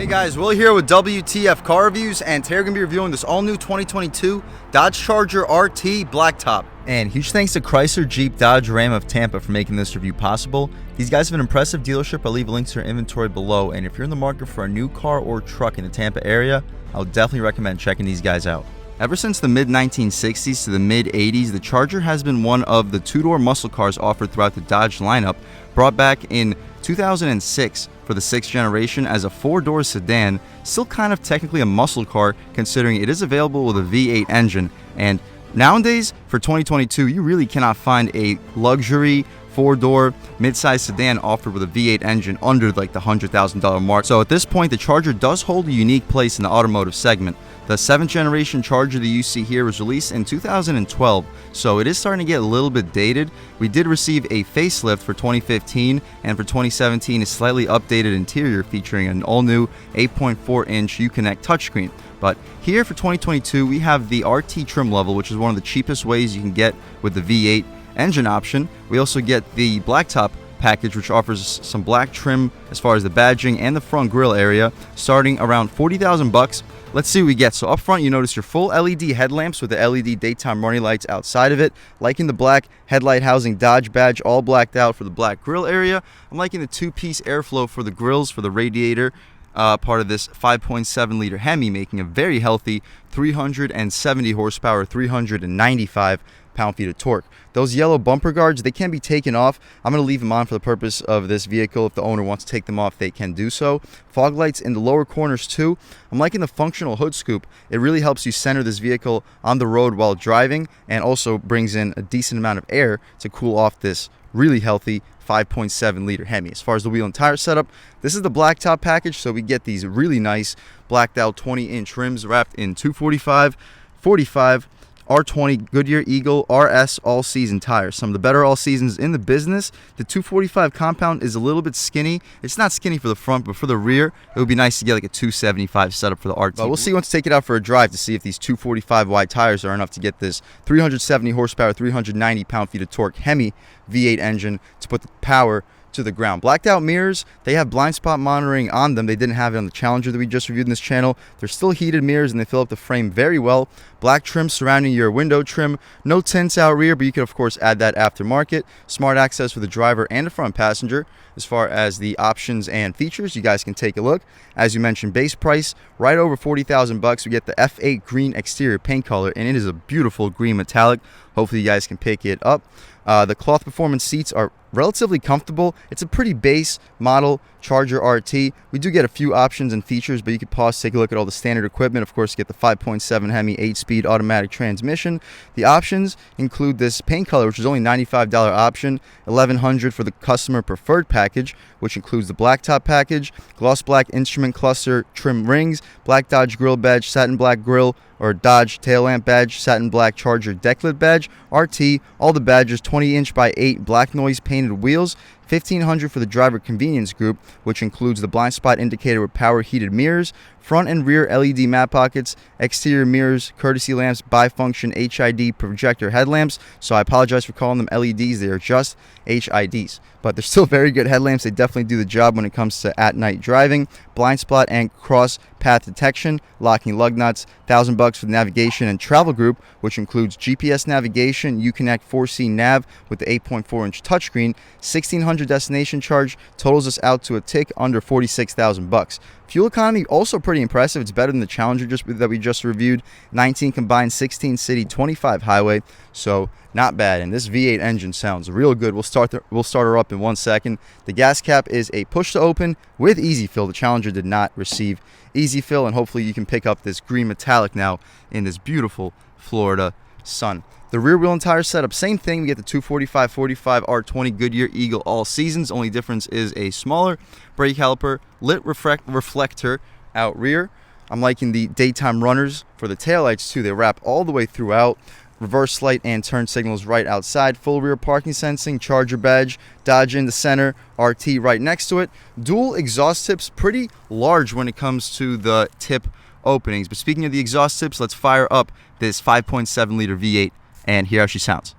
Guys, Will here with W.T.F car reviews, and today we're going to be reviewing this all-new 2022 Dodge Charger RT Blacktop. And huge thanks to Chrysler, Jeep, Dodge, Ram of Tampa for making this review possible. These guys have an impressive dealership. I'll leave links to their inventory below, and if you're in the market for a new car or truck in the Tampa area, I would definitely recommend checking these guys out. Ever since the mid-1960s to the mid-80s, the Charger has been one of the two-door muscle cars offered throughout the Dodge lineup, brought back in 2006 for the 6th generation as a 4-door sedan, still kind of technically a muscle car considering it is available with a V8 engine. And nowadays, for 2022, you really cannot find a luxury 4-door mid-size sedan offered with a V8 engine under like the $100,000 mark. So at this point, the Charger does hold a unique place in the automotive segment. The 7th generation Charger that you see here was released in 2012, so it is starting to get a little bit dated. We did receive a facelift for 2015, and for 2017 a slightly updated interior featuring an all-new 8.4-inch Uconnect touchscreen. But here for 2022, we have the RT trim level, which is one of the cheapest ways you can get with the V8 engine option. We also get the Blacktop package, which offers some black trim as far as the badging and the front grille area, starting around 40,000 bucks. Let's see what we get. So up front, you notice your full LED headlamps with the LED daytime running lights outside of it. Liking the black headlight housing Dodge badge, all blacked out for the black grille area. I'm liking the two-piece airflow for the grills for the radiator. Part of this 5.7 liter Hemi, making a very healthy 370 horsepower, 395 pound-feet of torque. Those yellow bumper guards, they can be taken off. I'm going to leave them on for the purpose of this vehicle. If the owner wants to take them off, they can do so. Fog lights in the lower corners too. I'm liking the functional hood scoop. It really helps you center this vehicle on the road while driving, and also brings in a decent amount of air to cool off this really healthy 5.7 liter Hemi. As far as the wheel and tire setup, this is the Blacktop package, so we get these really nice blacked out 20-inch rims wrapped in 245, 45, R20 Goodyear Eagle RS all-season tires. Some of the better all-seasons in the business. The 245 compound is a little bit skinny. It's not skinny for the front, but for the rear, it would be nice to get like a 275 setup for the RT. But we'll see once we take it out for a drive to see if these 245 wide tires are enough to get this 370 horsepower, 390 pound-feet of torque Hemi V8 engine to put the power to the ground. Blacked out mirrors, they have blind spot monitoring on them. They didn't have it on the Challenger that we just reviewed in this channel. They're still heated mirrors and they fill up the frame very well. Black trim surrounding your window trim. No tints out rear, but you can of course add that aftermarket. Smart access for the driver and the front passenger. As far as the options and features, you guys can take a look. As you mentioned, base price right over 40,000 bucks. We get the F8 green exterior paint color, and it is a beautiful green metallic. Hopefully you guys can pick it up. The cloth performance seats are relatively comfortable. It's a pretty base model Charger RT. We do get a few options and features, but you could pause, take a look at all the standard equipment. Of course, you get the 5.7 Hemi 8-speed automatic transmission. The options include this paint color, which is only $95 option, $1,100 for the customer preferred package, which includes the Blacktop package, gloss black instrument cluster trim rings, black Dodge grill badge, satin black grill or Dodge tail lamp badge, satin black Charger deck lid badge, RT, all the badges, 20-inch by 8 black noise painted wheels, $1,500 for the driver convenience group, which includes the blind spot indicator with power heated mirrors, front and rear LED matte pockets, exterior mirrors, courtesy lamps, bifunction HID projector headlamps. So I apologize for calling them LEDs. They are just HIDs, but they're still very good headlamps. They definitely do the job when it comes to at-night driving. Blind spot and cross path detection, locking lug nuts, $1,000 for the navigation and travel group, which includes GPS navigation, Uconnect 4C nav with the 8.4-inch touchscreen. $1,600 destination charge totals us out to a tick under 46,000 bucks. Fuel economy also pretty impressive. It's better than the Challenger that we just reviewed. 19 combined, 16 city, 25 highway. So not bad. And this V8 engine sounds real good. We'll start her up in 1 second. The gas cap is a push to open with easy fill. The Challenger did not receive easy fill, and hopefully you can pick up this green metallic now in this beautiful Florida sun. The rear wheel and tire setup, same thing. We get the 245 45 R20 Goodyear Eagle all seasons. Only difference is a smaller brake caliper, lit reflector out rear. I'm liking the daytime runners for the taillights too. They wrap all the way throughout. Reverse light and turn signals right outside. Full rear parking sensing, Charger badge, Dodge in the center, RT right next to it. Dual exhaust tips, pretty large when it comes to the tip openings. But speaking of the exhaust tips, let's fire up this 5.7 liter V8 and hear how she sounds.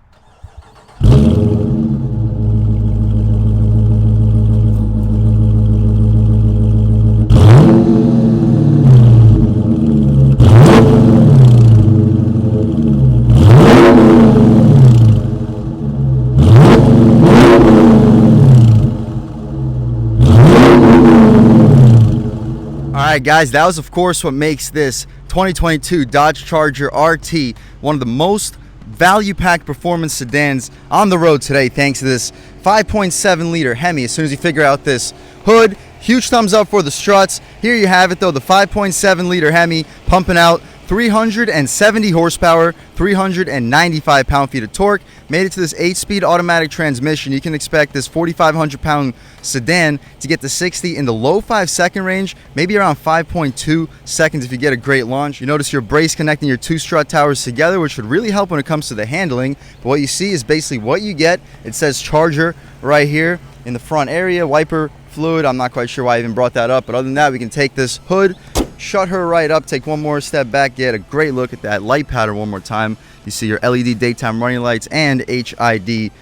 Alright guys, that was of course what makes this 2022 Dodge Charger RT one of the most value-packed performance sedans on the road today, thanks to this 5.7 liter Hemi. As soon as you figure out this hood, huge thumbs up for the struts. Here you have it though, the 5.7 liter Hemi pumping out 370 horsepower, 395 pound-feet of torque. Made it to this 8-speed automatic transmission. You can expect this 4,500 pound sedan to get to 60 in the low 5-second range, maybe around 5.2 seconds if you get a great launch. You notice your brace connecting your two strut towers together, which should really help when it comes to the handling. But what you see is basically what you get. It says Charger right here in the front area, wiper fluid. I'm not quite sure why I even brought that up, but other than that, we can take this hood, shut her right up, take one more step back, get a great look at that light pattern one more time. You see your LED daytime running lights and HID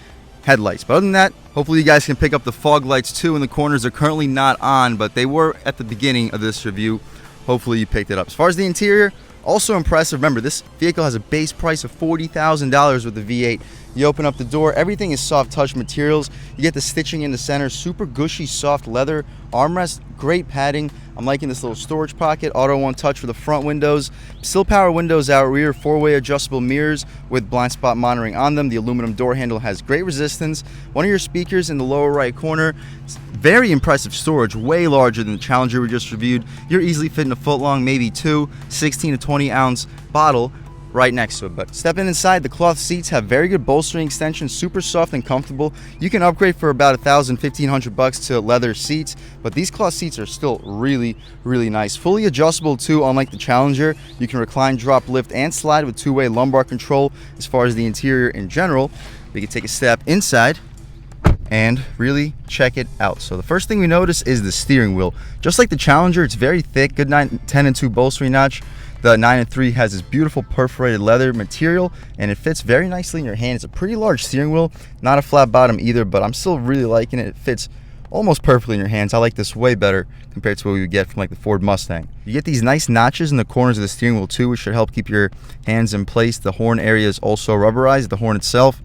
headlights. But other than that, hopefully you guys can pick up the fog lights too in the corners. They're currently not on, but they were at the beginning of this review. Hopefully you picked it up. As far as the interior, also impressive. Remember, this vehicle has a base price of $40,000 with the V8. You open up the door, everything is soft touch materials. You get the stitching in the center, super gushy soft leather armrest, great padding. I'm liking this little storage pocket, auto one touch for the front windows, still power windows out, rear 4-way adjustable mirrors with blind spot monitoring on them. The aluminum door handle has great resistance. One of your speakers in the lower right corner, very impressive storage, way larger than the Challenger we just reviewed. You're easily fitting a foot long, maybe two 16 to 20 ounce bottle right next to it. But stepping inside, the cloth seats have very good bolstering extension, super soft and comfortable. You can upgrade for about $1,000-1,500 to leather seats, but these cloth seats are still really nice. Fully adjustable too, unlike the Challenger. You can recline, drop, lift, and slide with two-way lumbar control. As far as the interior in general, we can take a step inside and really check it out. So the first thing we notice is the steering wheel. Just like the Challenger, it's very thick, good 9, 10, and 2 bolstering notch. The 9 and 3 has this beautiful perforated leather material, and it fits very nicely in your hand. It's a pretty large steering wheel, not a flat bottom either, but I'm still really liking it. It fits almost perfectly in your hands. I like this way better compared to what we would get from like the Ford Mustang. You get these nice notches in the corners of the steering wheel too, which should help keep your hands in place. The horn area is also rubberized, the horn itself.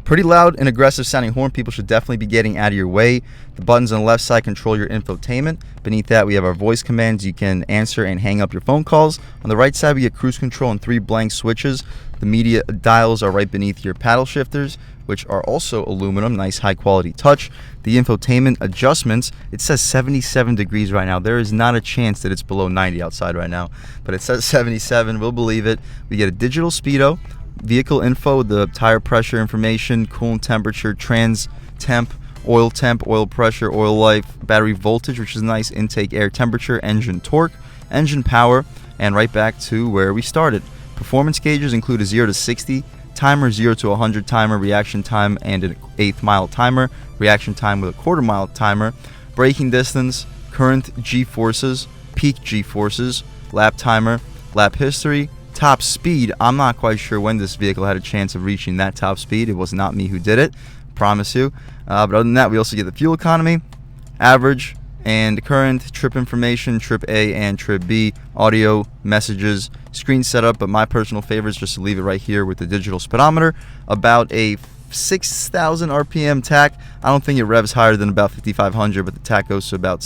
Pretty loud and aggressive sounding horn. People should definitely be getting out of your way. The buttons on the left side control your infotainment. Beneath that, we have our voice commands. You can answer and hang up your phone calls. On the right side, we get cruise control and 3 blank switches. The media dials are right beneath your paddle shifters, which are also aluminum. Nice high quality touch. The infotainment adjustments, it says 77 degrees right now. There is not a chance that it's below 90 outside right now, but it says 77. We'll believe it. We get a digital speedo, vehicle info, the tire pressure information, coolant temperature, trans temp, oil pressure, oil life, battery voltage, which is nice, intake air temperature, engine torque, engine power, and right back to where we started. Performance gauges include a 0 to 60 timer, 0 to 100 timer, reaction time, and an 1/8 mile timer, reaction time with a 1/4 mile timer, braking distance, current G-forces, peak G-forces, lap timer, lap history, top speed. I'm not quite sure when this vehicle had a chance of reaching that top speed. It was not me who did it, promise you. But other than that, we also get the fuel economy, average, and current, trip information, trip A and trip B, audio, messages, screen setup. But my personal favorite is just to leave it right here with the digital speedometer. About a 6,000 RPM tach. I don't think it revs higher than about 5,500, but the tach goes to about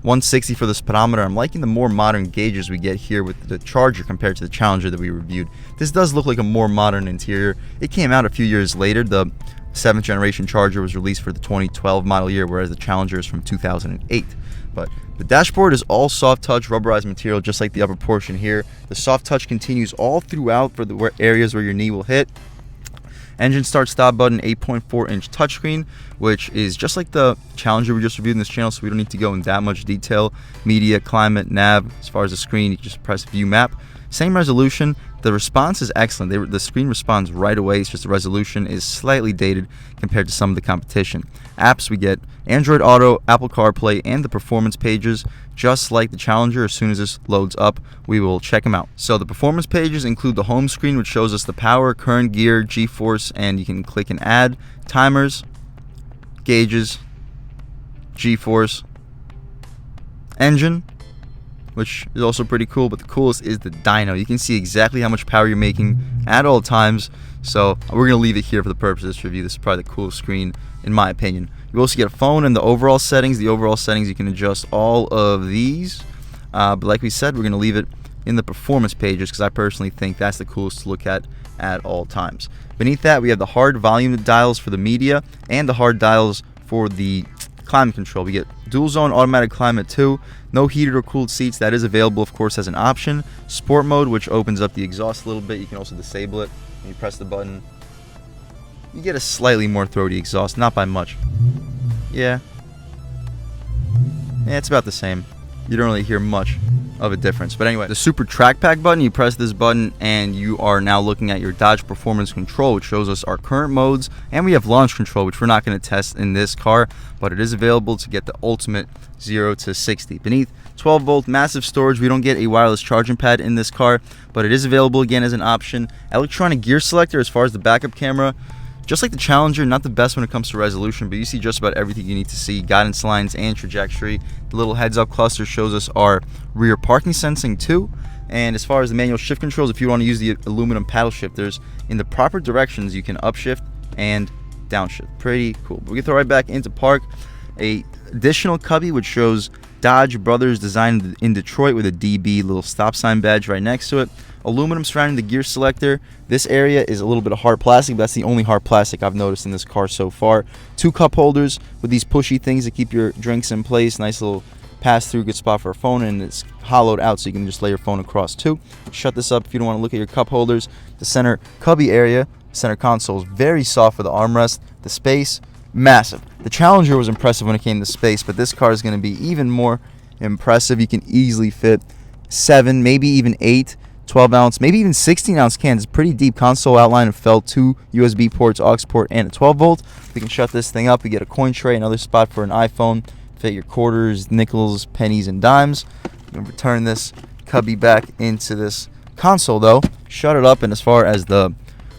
160 for the speedometer. I'm liking the more modern gauges we get here with the Charger compared to the Challenger that we reviewed. This does look like a more modern interior. It came out a few years later. The 7th generation Charger was released for the 2012 model year, whereas the Challenger is from 2008. But the dashboard is all soft touch rubberized material, just like the upper portion here. The soft touch continues all throughout for the areas where your knee will hit. Engine start stop button, 8.4-inch touchscreen, which is just like the Challenger we just reviewed in this channel, so we don't need to go in that much detail. Media, climate, nav. As far as the screen, you just press view map. Same resolution. The response is excellent. The screen responds right away. It's just the resolution is slightly dated compared to some of the competition. Apps, we get Android Auto, Apple CarPlay, and the performance pages. Just like the Challenger, as soon as this loads up, we will check them out. So the performance pages include the home screen, which shows us the power, current, gear, G-force, and you can click and add timers, gauges, G-force, engine, which is also pretty cool, but the coolest is the dyno. You can see exactly how much power you're making at all times. So we're gonna leave it here for the purpose of this review. This is probably the coolest screen in my opinion. You also get a phone and the overall settings. The overall settings, you can adjust all of these. But like we said, we're gonna leave it in the performance pages because I personally think that's the coolest to look at all times. Beneath that, we have the hard volume dials for the media and the hard dials for the climate control. We get dual zone automatic climate too. No heated or cooled seats. That is available, of course, as an option. Sport mode, which opens up the exhaust a little bit. You can also disable it. When you press the button, you get a slightly more throaty exhaust, not by much. Yeah, it's about the same. You don't really hear much of a difference. But anyway, the super track pack button, you press this button and you are now looking at your Dodge performance control, which shows us our current modes, and we have launch control, which we're not going to test in this car, but it is available to get the ultimate 0 to 60. Beneath, 12 volt massive storage. We don't get a wireless charging pad in this car, but it is available again as an option. Electronic gear selector as far as the backup camera. Just like the Challenger, not the best when it comes to resolution, but you see just about everything you need to see. Guidance lines and trajectory. The little heads-up cluster shows us our rear parking sensing too. And as far as the manual shift controls, if you want to use the aluminum paddle shifters in the proper directions, you can upshift and downshift. Pretty cool. We can throw right back into park. A additional cubby which shows Dodge Brothers designed in Detroit with a DB little stop sign badge right next to it. Aluminum surrounding the gear selector. This area is a little bit of hard plastic, but that's the only hard plastic I've noticed in this car so far. 2 cup holders with these pushy things to keep your drinks in place. Nice little pass-through, good spot for a phone, and it's hollowed out so you can just lay your phone across too. Shut this up if you don't want to look at your cup holders. The center cubby area, center console is very soft for the armrest. The space, massive. The Challenger was impressive when it came to space, but this car is going to be even more impressive. You can easily fit 7, maybe even 8 12-ounce, maybe even 16-ounce cans. It's pretty deep console outline of felt, 2 USB ports, aux port, and a 12-volt. We can shut this thing up. We get a coin tray, another spot for an iPhone. Fit your quarters, nickels, pennies, and dimes. You can return this cubby back into this console, though. Shut it up, and as far as the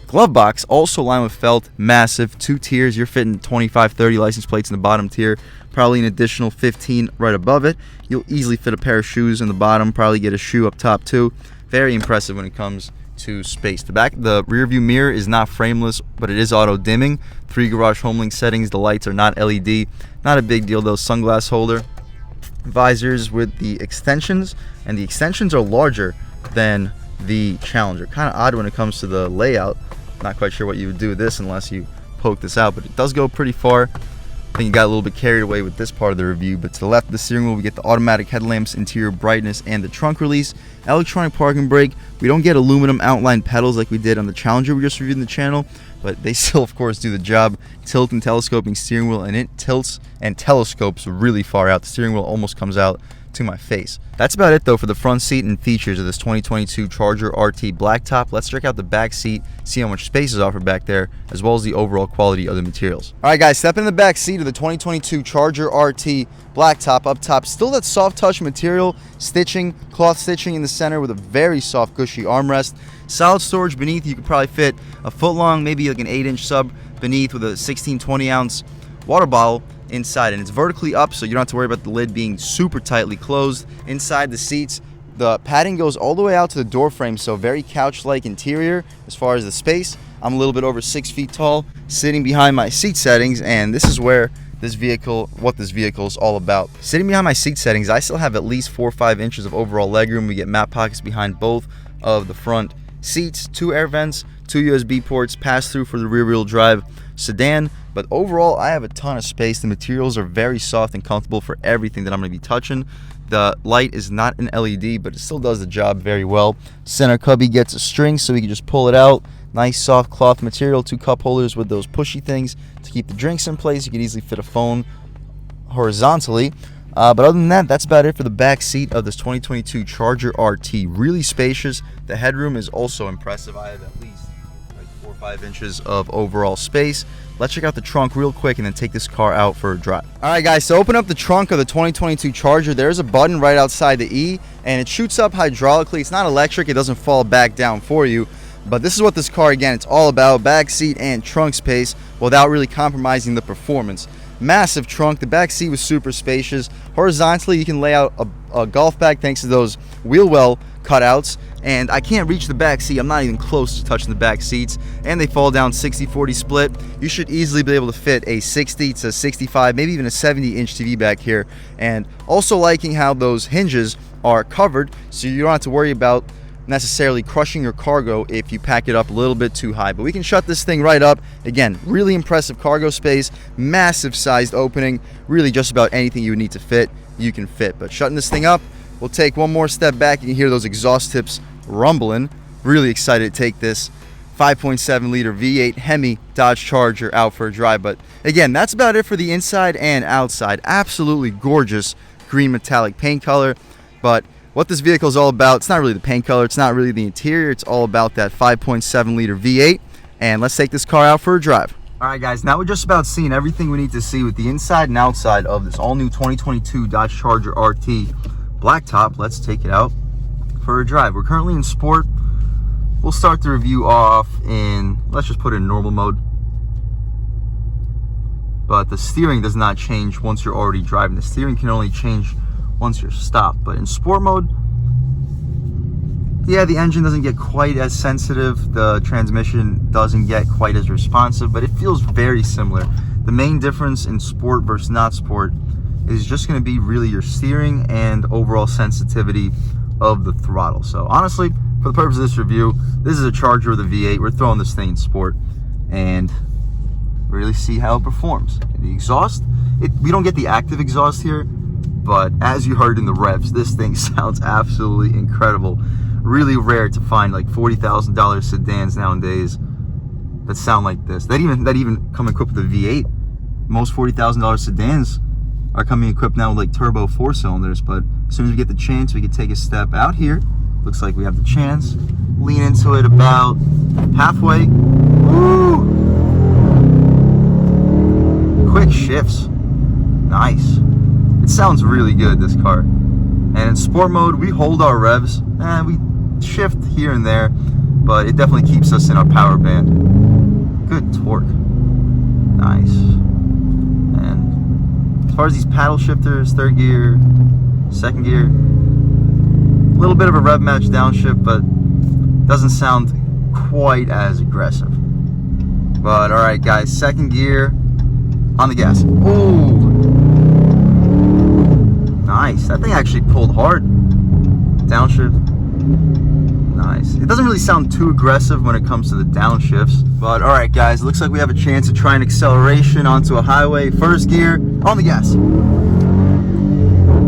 glove box, also lined with felt, massive, 2 tiers. You're fitting 25, 30 license plates in the bottom tier. Probably an additional 15 right above it. You'll easily fit a pair of shoes in the bottom. Probably get a shoe up top, too. Very impressive when it comes to space. The rear view mirror is not frameless, but it is auto dimming. 3 garage home link settings. The lights are not LED. Not a big deal though. Sunglass holder. Visors with the extensions, and the extensions are larger than the Challenger. Kind of odd when it comes to the layout. Not quite sure what you would do with this unless you poke this out, but it does go pretty far. I think you got a little bit carried away with this part of the review, but to the left of the steering wheel we get the automatic headlamps, interior brightness, and the trunk release. Electronic parking brake. We don't get aluminum outline pedals like we did on the Challenger we just reviewed in the channel, but they still of course do the job. Tilt and telescoping steering wheel, and it tilts and telescopes really far out. The steering wheel almost comes out to my face. That's about it though for the front seat and features of this 2022 Charger RT Blacktop. Let's check out the back seat, see how much space is offered back there, as well as the overall quality of the materials. Alright guys, step in the back seat of the 2022 Charger RT Blacktop. Up top, still that soft touch material, stitching, cloth stitching in the center with a very soft cushy armrest. Solid storage beneath. You could probably fit a foot long, maybe like an 8-inch sub beneath with a 16-20 ounce water bottle inside, and it's vertically up so you don't have to worry about the lid being super tightly closed. Inside the seats, the padding goes all the way out to the door frame, so very couch-like interior as far as the space. I'm a little bit over 6 feet tall, sitting behind my seat settings, and this is where what this vehicle is all about. Sitting behind my seat settings, I still have at least 4 or 5 inches of overall legroom. We get map pockets behind both of the front seats, 2 air vents, 2 USB ports, pass-through for the rear-wheel drive sedan. But overall, I have a ton of space. The materials are very soft and comfortable for everything that I'm going to be touching. The light is not an LED, but it still does the job very well. Center cubby gets a string so we can just pull it out. Nice soft cloth material. 2 cup holders with those pushy things to keep the drinks in place. You can easily fit a phone horizontally. But other than that, that's about it for the back seat of this 2022 Charger RT. Really spacious. The headroom is also impressive. I have at least like 4 or 5 inches of overall space. Let's check out the trunk real quick and then take this car out for a drive. All right, guys, so open up the trunk of the 2022 Charger. There's a button right outside the E, and it shoots up hydraulically. It's not electric. It doesn't fall back down for you. But this is what this car, again, it's all about. Back seat and trunk space without really compromising the performance. Massive trunk. The back seat was super spacious. Horizontally, you can lay out a golf bag thanks to those wheel well cutouts, and I can't reach the back seat. I'm not even close to touching the back seats, and they fall down 60-40 split. You should easily be able to fit a 60 to 65, maybe even a 70-inch TV back here. And also liking how those hinges are covered, so you don't have to worry about necessarily crushing your cargo if you pack it up a little bit too high. But we can shut this thing right up. Again, really impressive cargo space, massive sized opening. Really just about anything you would need to fit, you can fit. But shutting this thing up, we'll take one more step back. You can hear those exhaust tips rumbling. Really excited to take this 5.7 liter V8 Hemi Dodge Charger out for a drive. But again, that's about it for the inside and outside. Absolutely gorgeous green metallic paint color. But what this vehicle is all about, it's not really the paint color, it's not really the interior, it's all about that 5.7 liter V8. And let's take this car out for a drive. All right, guys, now we're just about seeing everything we need to see with the inside and outside of this all-new 2022 Dodge Charger RT Blacktop. Let's take it out for a drive. We're currently in Sport. We'll start the review off in, let's just put it in normal mode. But the steering does not change once you're already driving. The steering can only change once you're stopped. But in sport mode, yeah, the engine doesn't get quite as sensitive, the transmission doesn't get quite as responsive, but it feels very similar. The main difference in sport versus not sport is just going to be really your steering and overall sensitivity of the throttle. So honestly, for the purpose of this review, this is a Charger with a V8. We're throwing this thing in sport and really see how it performs. The exhaust, we don't get the active exhaust here, but as you heard in the revs, this thing sounds absolutely incredible. Really rare to find like $40,000 sedans nowadays that sound like this. That even come equipped with a V8. Most $40,000 sedans are coming equipped now with like turbo 4 cylinders. But as soon as we get the chance, we can take a step out here. Looks like we have the chance. Lean into it about halfway. Woo! Quick shifts. Nice. It sounds really good, this car. And in sport mode, we hold our revs and we shift here and there, but it definitely keeps us in our power band. Good torque. Nice. And as far as these paddle shifters, third gear, second gear, a little bit of a rev match downshift, but doesn't sound quite as aggressive. But all right, guys, second gear on the gas. Ooh. Nice. That thing actually pulled hard. Downshift. Nice. It doesn't really sound too aggressive when it comes to the downshifts. But all right, guys, it looks like we have a chance to try an acceleration onto a highway. First gear on the gas.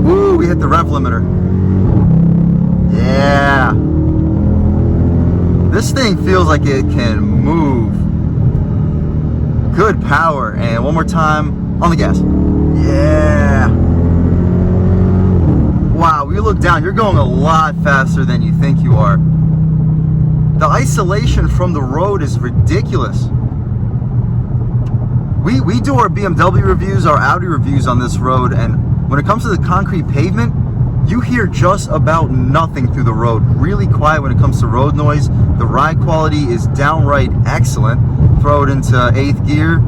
Woo, we hit the rev limiter. Yeah. This thing feels like it can move. Good power. And one more time on the gas. Yeah. Wow, we look down, you're going a lot faster than you think you are. The isolation from the road is ridiculous. We do our BMW reviews, our Audi reviews on this road, and when it comes to the concrete pavement, you hear just about nothing through the road. Really quiet when it comes to road noise. The ride quality is downright excellent. Throw it into 8th gear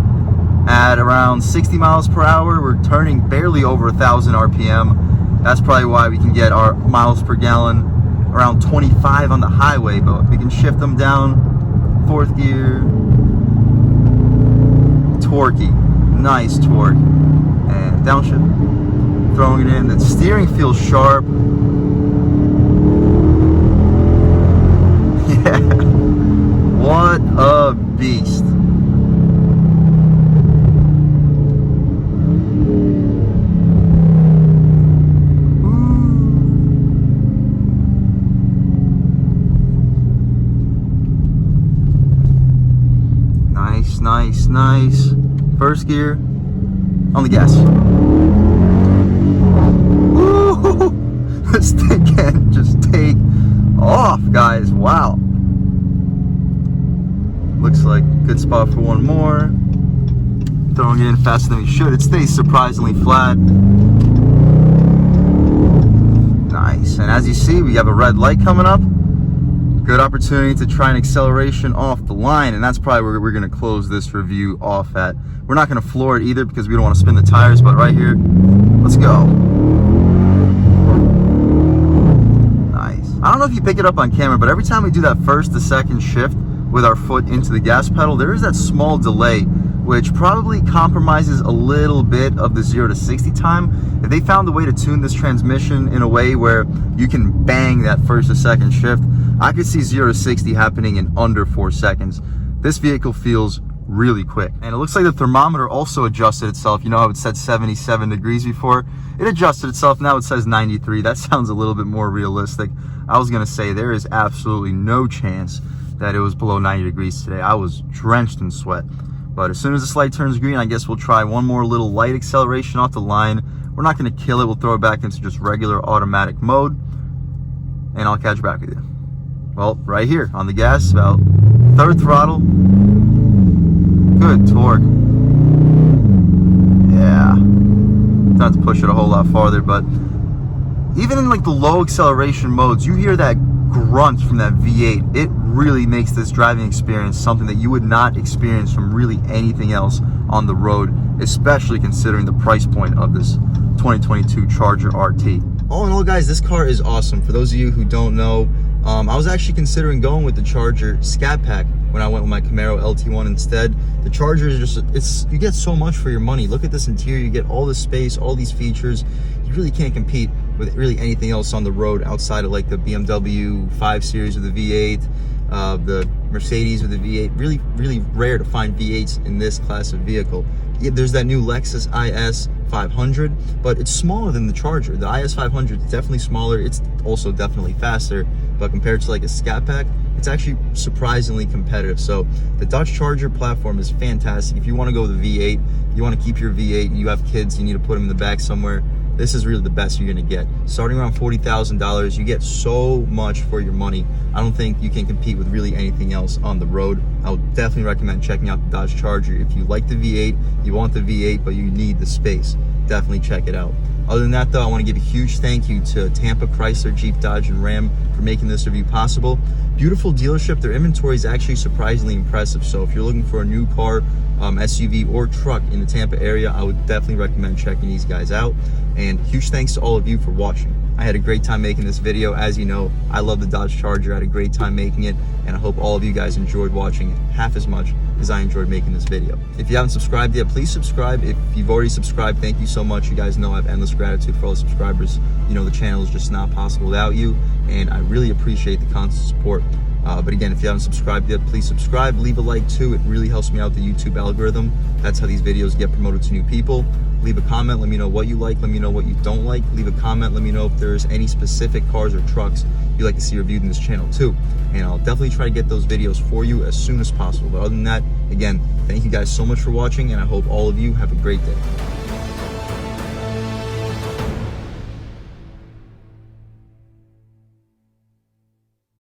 at around 60 miles per hour. We're turning barely over 1,000 RPM. That's probably why we can get our miles per gallon around 25 on the highway, but we can shift them down. 4th gear. Torquey. Nice torque. And downshift. Throwing it in. The steering feels sharp. Yeah. What a beast. Nice. First gear on the gas. Ooh, this thing can just take off, guys. Wow. Looks like a good spot for one more. Throwing it in faster than we should. It stays surprisingly flat. Nice. And as you see, we have a red light coming up. Good opportunity to try an acceleration off the line, and that's probably where we're going to close this review off at. We're not going to floor it either because we don't want to spin the tires, but right here, let's go. Nice. I don't know if you pick it up on camera, but every time we do that first to second shift with our foot into the gas pedal, there is that small delay, which probably compromises a little bit of the 0 to 60 time. If they found a way to tune this transmission in a way where you can bang that first to second shift, I could see 0 to 60 happening in under 4 seconds. This vehicle feels really quick. And it looks like the thermometer also adjusted itself. You know how it said 77 degrees before? It adjusted itself, now it says 93. That sounds a little bit more realistic. I was gonna say there is absolutely no chance that it was below 90 degrees today. I was drenched in sweat. But as soon as this light turns green, I guess we'll try one more little light acceleration off the line. We're not gonna kill it, we'll throw it back into just regular automatic mode, and I'll catch back with you. Well, right here on the gas, about third throttle. Good torque. Yeah. Not to push it a whole lot farther, but even in like the low acceleration modes, you hear that grunt from that V8. It really makes this driving experience something that you would not experience from really anything else on the road, especially considering the price point of this 2022 Charger RT. All in all, guys, this car is awesome. For those of you who don't know, I was actually considering going with the Charger Scat Pack when I went with my Camaro LT1 instead. The Charger is just, you get so much for your money. Look at this interior, you get all this space, all these features. You really can't compete with really anything else on the road outside of like the BMW 5 Series with the V8, the Mercedes with the V8. Really rare to find V8s in this class of vehicle. Yeah, there's that new Lexus IS 500, but it's smaller than the Charger. The IS 500 is definitely smaller. It's also definitely faster, but compared to like a Scat Pack, it's actually surprisingly competitive. So the Dodge Charger platform is fantastic. If you want to go with a V8, you want to keep your V8, you have kids, you need to put them in the back somewhere, this is really the best you're gonna get. Starting around $40,000, you get so much for your money. I don't think you can compete with really anything else on the road. I would definitely recommend checking out the Dodge Charger. If you like the V8, you want the V8, but you need the space, definitely check it out. Other than that though, I want to give a huge thank you to Tampa, Chrysler, Jeep, Dodge, and Ram for making this review possible. Beautiful dealership. Their inventory is actually surprisingly impressive. So if you're looking for a new car, SUV, or truck in the Tampa area, I would definitely recommend checking these guys out. And huge thanks to all of you for watching. I had a great time making this video. As you know, I love the Dodge Charger. I had a great time making it, and I hope all of you guys enjoyed watching it half as much as I enjoyed making this video. If you haven't subscribed yet, please subscribe. If you've already subscribed, thank you so much. You guys know I have endless gratitude for all the subscribers. You know the channel is just not possible without you, and I really appreciate the constant support. But again, if you haven't subscribed yet, please subscribe. Leave a like too. It really helps me out the YouTube algorithm. That's how these videos get promoted to new people. Leave a comment. Let me know what you like. Let me know what you don't like. Leave a comment. Let me know if there's any specific cars or trucks you'd like to see reviewed in this channel too. And I'll definitely try to get those videos for you as soon as possible. But other than that, again, thank you guys so much for watching, and I hope all of you have a great day.